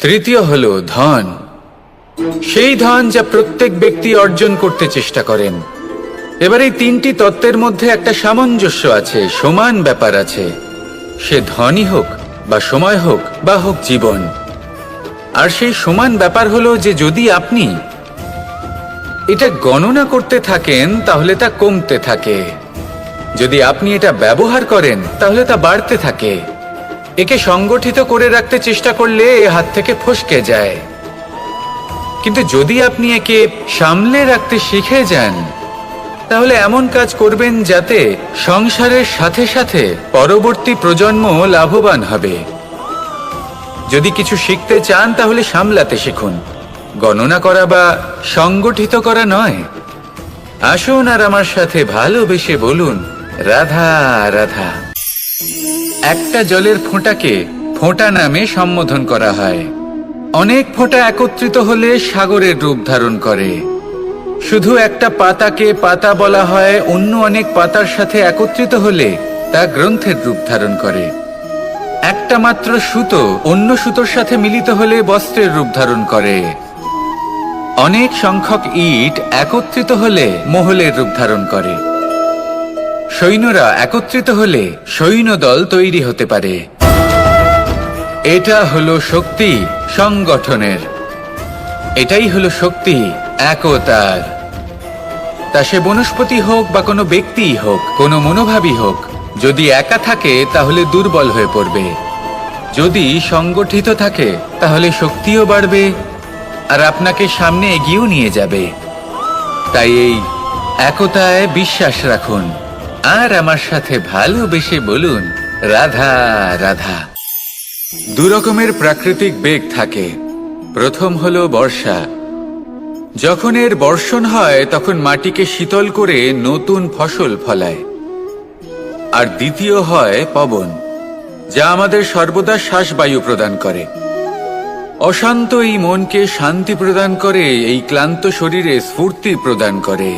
তৃতীয় হলো ধন, সেই ধন যা প্রত্যেক ব্যক্তি অর্জন করতে চেষ্টা করেন। এবার এই তিনটি তত্ত্বের মধ্যে একটা সামঞ্জস্য আছে, সমান ব্যাপার আছে। সে ধনই হোক বা সময় হোক বা হোক জীবন। আর সেই সমান ব্যাপার হলো যে যদি আপনি এটা গণনা করতে থাকেন তাহলে তা কমতে থাকে, যদি আপনি এটা ব্যবহার করেন তাহলে তা বাড়তে থাকে। একে সংগঠিত করে রাখতে চেষ্টা করলে এ হাত থেকে ফসকে যায়, কিন্তু যদি আপনি একে সামলে রাখতে শিখে যান, তাহলে এমন কাজ করবেন যাতে সংসারের সাথে সাথে পরবর্তী প্রজন্ম লাভবান হবে। যদি কিছু শিখতে চান তাহলে সামলাতে শিখুন, গণনা করা বা সংগঠিত করা নয়। আসুন আর আমার সাথে ভালোবেসে বলুন, রাধা রাধা। একটা জলের ফোঁটাকে ফোঁটা নামে সম্বোধন করা হয়। অনেক ফোঁটা একত্রিত হলে সাগরের রূপ ধারণ করে। শুধু একটা পাতাকে পাতা বলা হয়, অন্য অনেক পাতার সাথে একত্রিত হলে তা গ্রন্থের রূপ ধারণ করে। একটা মাত্র সুতো অন্য সুতোর সাথে মিলিত হলে বস্ত্রের রূপ ধারণ করে। অনেক সংখ্যক ইট একত্রিত হলে মহলের রূপ ধারণ করে। সৈন্যরা একত্রিত হলে সৈন্যদল তৈরি হতে পারে। এটা হলো শক্তি সংগঠনের, এটাই হলো শক্তি একতার। তা সে বনস্পতি হোক বা কোনো ব্যক্তিই হোক, কোনো মনোভাবই হোক, যদি একা থাকে তাহলে দুর্বল হয়ে পড়বে। যদি সংগঠিত থাকে তাহলে শক্তিও বাড়বে আর আপনাকে সামনে এগিয়েও নিয়ে যাবে। তাই এই একতায় বিশ্বাস রাখুন আর আমার সাথে ভালোবেসে বলুন, রাধা রাধা। দু রকমের প্রাকৃতিক বেগ থাকে। প্রথম হলো বর্ষা। যখন এর বর্ষণ হয় তখন মাটিকে শীতল করে নতুন ফসল ফলায়। আর দ্বিতীয় হয় পবন, যা আমাদের সর্বদা শ্বাসবায়ু প্রদান করে। অশান্ত এই মনকে শান্তি প্রদান করে, এই ক্লান্ত শরীরে স্ফূর্তি প্রদান করে।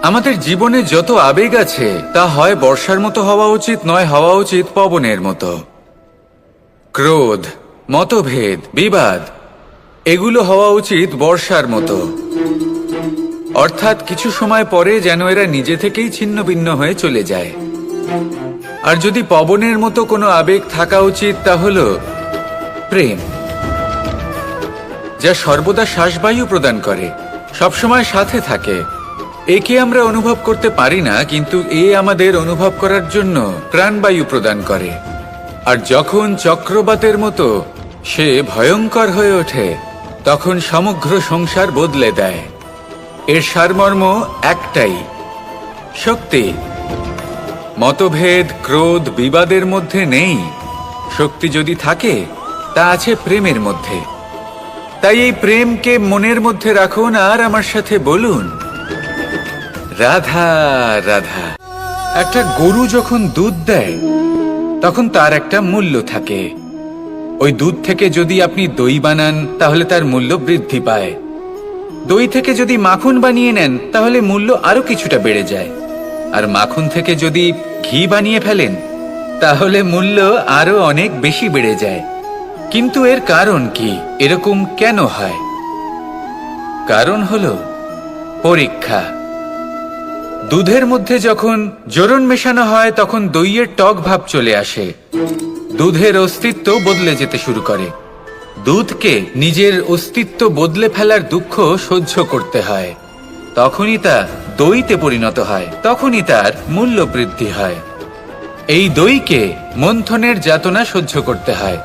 আমাদের জীবনে যত আবেগ আছে তা হয় বর্ষার মতো হওয়া উচিত, নয় হওয়া উচিত পবনের মতো। ক্রোধ, মতভেদ, বিবাদ এগুলো হওয়া উচিত বর্ষার মতো। অর্থাৎ কিছু সময় পরে যেন এরা নিজে থেকেই ছিন্ন ভিন্ন হয়ে চলে যায়। আর যদি পবনের মতো কোনো আবেগ থাকা উচিত তা হল প্রেম, যা সর্বদা শ্বাসবায়ু প্রদান করে, সবসময় সাথে থাকে। একে আমরা অনুভব করতে পারি না, কিন্তু এ আমাদের অনুভব করার জন্য প্রাণবায়ু প্রদান করে। আর যখন চক্রবাতের মতো সে ভয়ঙ্কর হয়ে ওঠে তখন সমগ্র সংসার বদলে দেয়। এর সারমর্ম একটাই, শক্তি। মতভেদ, ক্রোধ, বিবাদের মধ্যে নেই। শক্তি যদি থাকে তা আছে প্রেমের মধ্যে। তাই এই প্রেমকে মনের মধ্যে রাখুন আর আমার সাথে বলুন, রাধা রাধা। একটা গরু যখন দুধ দেয় তখন তার একটা মূল্য থাকে। ওই দুধ থেকে যদি আপনি দই বানান তাহলে তার মূল্য বৃদ্ধি পায়। দই থেকে যদি মাখন বানিয়ে নেন তাহলে মূল্য আরো কিছুটা বেড়ে যায়। আর মাখন থেকে যদি ঘি বানিয়ে ফেলেন তাহলে মূল্য আরো অনেক বেশি বেড়ে যায়। কিন্তু এর কারণ কি? এরকম কেন হয়? কারণ হলো পরীক্ষা। দুধের মধ্যে যখন জোরন মেশানো হয় তখন দইয়ের টক ভাব চলে আসে। দুধের অস্তিত্ব বদলে যেতে শুরু করে। দুধকে নিজের অস্তিত্ব বদলে ফেলার দুঃখ সহ্য করতে হয়। তখনই তা দইতে পরিণত হয়, তখনই তার মূল্য বৃদ্ধি হয়। এই দইকে মন্থনের যাতনা সহ্য করতে হয়,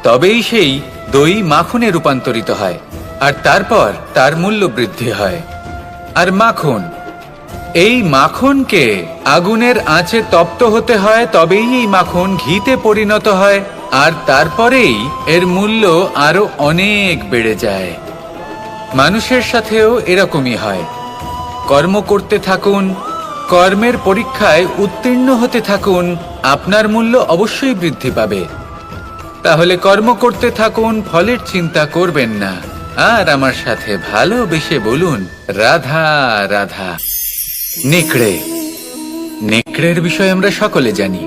তবেই সেই দই মাখনে রূপান্তরিত হয়, আর তারপর তার মূল্য বৃদ্ধি হয়। আর মাখন, এই মাখনকে আগুনের আঁচে তপ্ত হতে হয়, তবেই এই মাখন ঘিতে পরিণত হয়, আর তারপরেই এর মূল্য আরো অনেক বেড়ে যায়। মানুষের সাথেও এরকমই হয়। কর্ম করতে থাকুন, কর্মের পরীক্ষায় উত্তীর্ণ হতে থাকুন, আপনার মূল্য অবশ্যই বৃদ্ধি পাবে। তাহলে কর্ম করতে থাকুন, ফলের চিন্তা করবেন না। আর আমার সাথে ভালোবেসে বলুন, রাধা রাধা। নেকড়ে, নেকড়ের বিষয়ে আমরা সকলে জানি।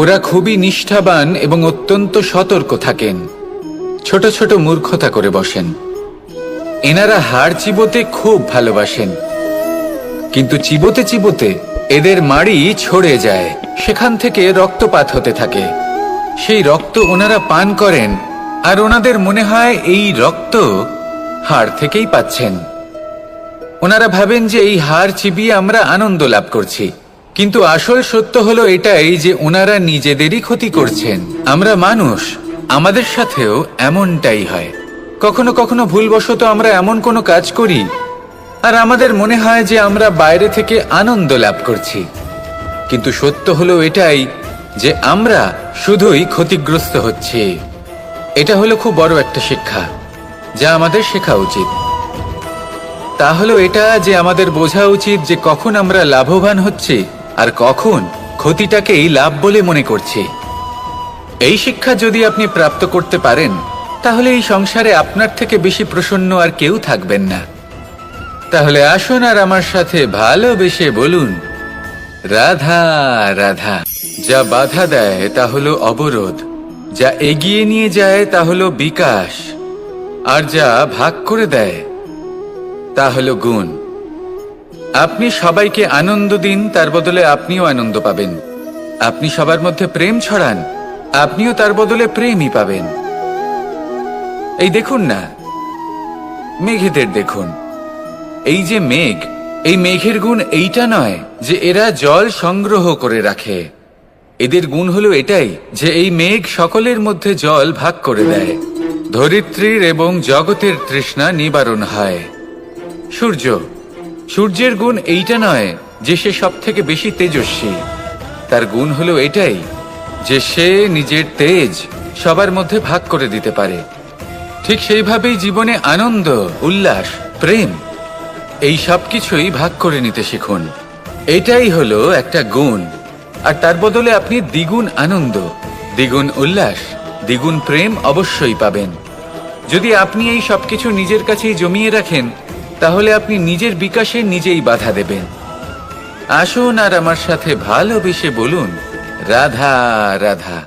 ওরা খুবই নিষ্ঠাবান এবং অত্যন্ত সতর্ক থাকেন। ছোট ছোট মূর্খতা করে বসেন। এনারা হাড় চিবোতে খুব ভালোবাসেন, কিন্তু চিবোতে চিবোতে এদের মাড়ি ছড়ে যায়, সেখান থেকে রক্তপাত হতে থাকে। সেই রক্ত ওনারা পান করেন, আর ওনাদের মনে হয় এই রক্ত হাড় থেকেই পাচ্ছেন। ওনারা ভাবেন যে এই হাড় চিবিয়ে আমরা আনন্দ লাভ করছি, কিন্তু আসল সত্য হলো এটাই যে ওনারা নিজেদেরই ক্ষতি করছেন। আমরা মানুষ, আমাদের সাথেও এমনটাই হয়। কখনো কখনো ভুলবশত আমরা এমন কোনো কাজ করি আর আমাদের মনে হয় যে আমরা বাইরে থেকে আনন্দ লাভ করছি, কিন্তু সত্য হলো এটাই যে আমরা শুধুই ক্ষতিগ্রস্ত হচ্ছি। এটা হলো খুব বড় একটা শিক্ষা যা আমাদের শেখা উচিত। তা হলো এটা যে আমাদের বোঝা উচিত যে কখন আমরা লাভবান হচ্ছি আর কখন ক্ষতিটাকেই লাভ বলে মনে করছি। এই শিক্ষা যদি আপনি প্রাপ্ত করতে পারেন তাহলে এই সংসারে আপনার থেকে বেশি প্রসন্ন আর কেউ থাকবেন না। তাহলে আসুন আর আমার সাথে ভালোবেসে বলুন, রাধা রাধা। যা বাধা দেয় তা হলো অবরোধ, যা এগিয়ে নিয়ে যায় তা হলো বিকাশ, আর যা ভাগ করে দেয় তা হলো গুণ। আপনি সবাইকে আনন্দ দিন, তার বদলে আপনিও আনন্দ পাবেন। আপনি সবার মধ্যে প্রেম ছড়ান, আপনিও তার বদলে প্রেমই পাবেন। এই দেখুন না, মেঘেদের দেখুন। এই যে মেঘ, এই মেঘের গুণ এইটা নয় যে এরা জল সংগ্রহ করে রাখে। এদের গুণ হলো এটাই যে এই মেঘ সকলের মধ্যে জল ভাগ করে দেয়। ধরিত্রীর এবং জগতের তৃষ্ণা নিবারণ হয়। সূর্য, সূর্যের গুণ এইটা নয় যে সে সব থেকে বেশি তেজস্বী। তার গুণ হলো এটাই যে সে নিজের তেজ সবার মধ্যে ভাগ করে দিতে পারে। ঠিক সেইভাবেই জীবনে আনন্দ, উল্লাস, প্রেম এই সব কিছুই ভাগ করে নিতে শিখুন। এটাই হলো একটা গুণ। আর তার বদলে আপনি দ্বিগুণ আনন্দ, দ্বিগুণ উল্লাস, দ্বিগুণ প্রেম অবশ্যই পাবেন। যদি আপনি এই সবকিছু নিজের কাছেই জমিয়ে রাখেন, তাহলে আপনি নিজের বিকাশে নিজেই বাধা দেবেন। আসুন আর আমার সাথে ভালোবেসে বলুন, রাধা রাধা।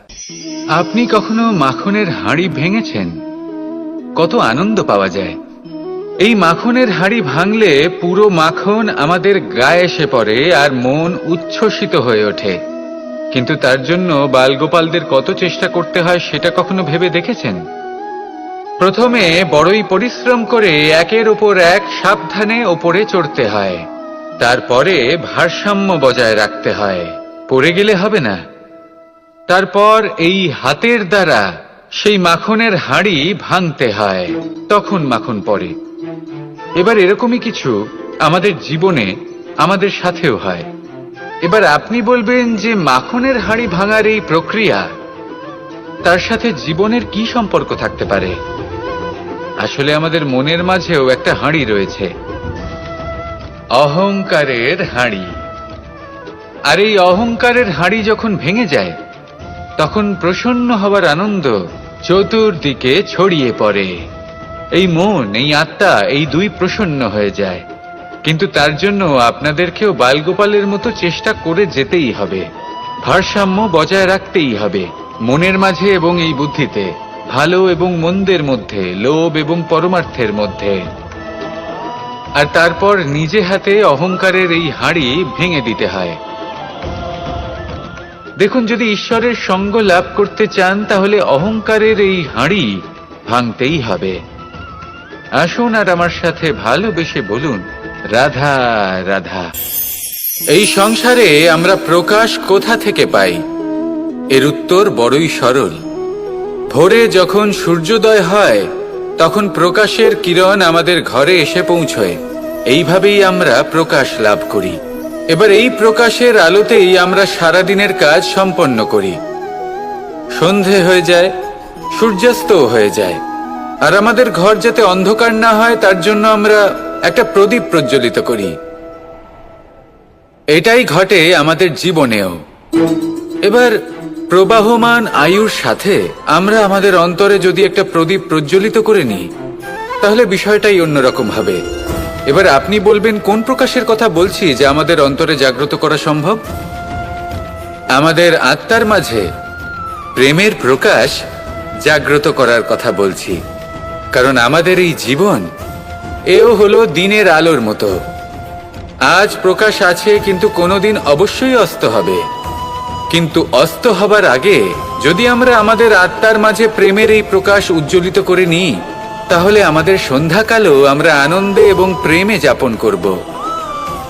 আপনি কখনো মাখনের হাঁড়ি ভেঙেছেন? কত আনন্দ পাওয়া যায়। এই মাখনের হাঁড়ি ভাঙলে পুরো মাখন আমাদের গায়ে এসে পড়ে আর মন উচ্ছ্বসিত হয়ে ওঠে। কিন্তু তার জন্য বালগোপালদের কত চেষ্টা করতে হয় সেটা কখনো ভেবে দেখেছেন? প্রথমে বড়ই পরিশ্রম করে একের ওপর এক সাবধানে ওপরে চড়তে হয়। তারপরে ভারসাম্য বজায় রাখতে হয়, পড়ে গেলে হবে না। তারপর এই হাতের দ্বারা সেই মাখনের হাঁড়ি ভাঙতে হয়, তখন মাখন পড়ে। এবার এরকমই কিছু আমাদের জীবনে আমাদের সাথেও হয়। এবার আপনি বলবেন যে মাখনের হাঁড়ি ভাঙার এই প্রক্রিয়া, তার সাথে জীবনের কি সম্পর্ক থাকতে পারে? আসলে আমাদের মনের মাঝেও একটা হাঁড়ি রয়েছে, অহংকারের হাঁড়ি। আর এই অহংকারের হাঁড়ি যখন ভেঙে যায়, তখন প্রসন্ন হবার আনন্দ চতুর্দিকে ছড়িয়ে পড়ে। এই মন, এই আত্মা, এই দুই প্রসন্ন হয়ে যায়। কিন্তু তার জন্য আপনাদেরকেও বালগোপালের মতো চেষ্টা করে যেতেই হবে, ভারসাম্য বজায় রাখতেই হবে মনের মাঝে এবং এই বুদ্ধিতে, ভালো এবং মন্দের মধ্যে, লোভ এবং পরমার্থের মধ্যে। আর তারপর নিজে হাতে অহংকারের এই হাঁড়ি ভেঙে দিতে হয়। দেখুন, যদি ঈশ্বরের সঙ্গ লাভ করতে চান, তাহলে অহংকারের এই হাঁড়ি ভাঙতেই হবে। আসুন আর আমার সাথে ভালোবেসে বলুন, রাধা রাধা। এই সংসারে আমরা প্রকাশ কোথা থেকে পাই? এর উত্তর বড়ই সরল। ভোরে যখন সূর্যোদয় হয়, তখন প্রকাশের কিরণ আমাদের ঘরে এসে পৌঁছয়। এইভাবেই আমরা প্রকাশ লাভ করি। এবার এই প্রকাশের আলোতেই আমরা সারাদিনের কাজ সম্পন্ন করি। সন্ধে হয়ে যায়, সূর্যাস্তও হয়ে যায়। আর আমাদের ঘর যাতে অন্ধকার না হয়, তার জন্য আমরা একটা প্রদীপ প্রজ্বলিত করি। এটাই ঘটে আমাদের জীবনেও। এবার প্রবাহমান আয়ুর সাথে আমরা আমাদের অন্তরে যদি একটা প্রদীপ প্রজ্বলিত করে নিই, তাহলে বিষয়টাই অন্যরকম হবে। এবার আপনি বলবেন, কোন প্রকাশের কথা বলছি যা আমাদের অন্তরে জাগ্রত করা সম্ভব? আমাদের আত্মার মাঝে প্রেমের প্রকাশ জাগ্রত করার কথা বলছি। কারণ আমাদের এই জীবন, এও হলো দিনের আলোর মতো। আজ প্রকাশ আছে, কিন্তু কোনোদিন অবশ্যই অস্ত হবে। কিন্তু অস্ত হবার আগে যদি আমরা আমাদের আত্মার মাঝে প্রেমের এই প্রকাশ উজ্জ্বলিত করে নিই, তাহলে আমাদের সন্ধ্যাকালও আমরা আনন্দে এবং প্রেমে যাপন করব।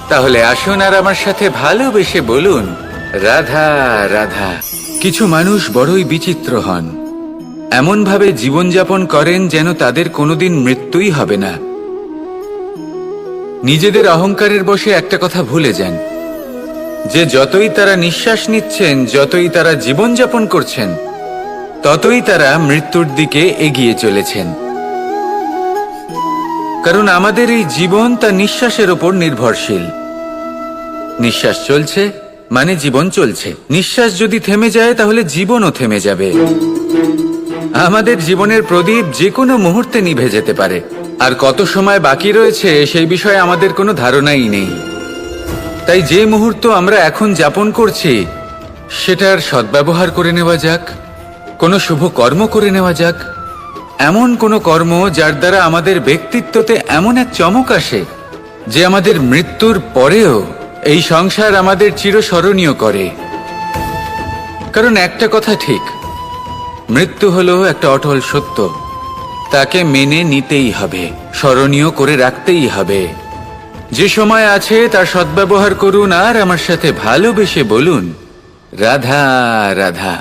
তাহলে আসুন আর আমার সাথে ভালোবেসে বলুন, রাধা রাধা। কিছু মানুষ বড়ই বিচিত্র হন। এমনভাবে জীবনযাপন করেন যেন তাদের কোনোদিন মৃত্যুই হবে না। নিজেদের অহংকারের বশে একটা কথা ভুলে যান, যে যতই তারা নিঃশ্বাস নিচ্ছেন, যতই তারা জীবনযাপন করছেন, ততই তারা মৃত্যুর দিকে এগিয়ে চলেছেন। কারণ আমাদের এই জীবন তা নিঃশ্বাসের ওপর নির্ভরশীল। নিঃশ্বাস চলছে মানে জীবন চলছে। নিঃশ্বাস যদি থেমে যায়, তাহলে জীবনও থেমে যাবে। আমাদের জীবনের প্রদীপ যে কোনো মুহূর্তে নিভে যেতে পারে। আর কত সময় বাকি রয়েছে সেই বিষয়ে আমাদের কোনো ধারণাই নেই। তাই যে মুহূর্ত আমরা এখন যাপন করছি, সেটার সদ্ব্যবহার করে নেওয়া যাক। কোনো শুভ কর্ম করে নেওয়া যাক, এমন কোনো কর্ম যার দ্বারা আমাদের ব্যক্তিত্বতে এমন এক চমক আসে যে আমাদের মৃত্যুর পরেও এই সংসার আমাদের চিরস্মরণীয় করে। কারণ একটা কথা ঠিক, মৃত্যু হলো একটা অটল সত্য। তাকে মেনে নিতেই হবে, স্মরণীয় করে রাখতেই হবে। যে সময় আছে তার সদ্ব্যবহার করুন আর আমার সাথে ভালোবেসে বলুন, রাধা রাধা।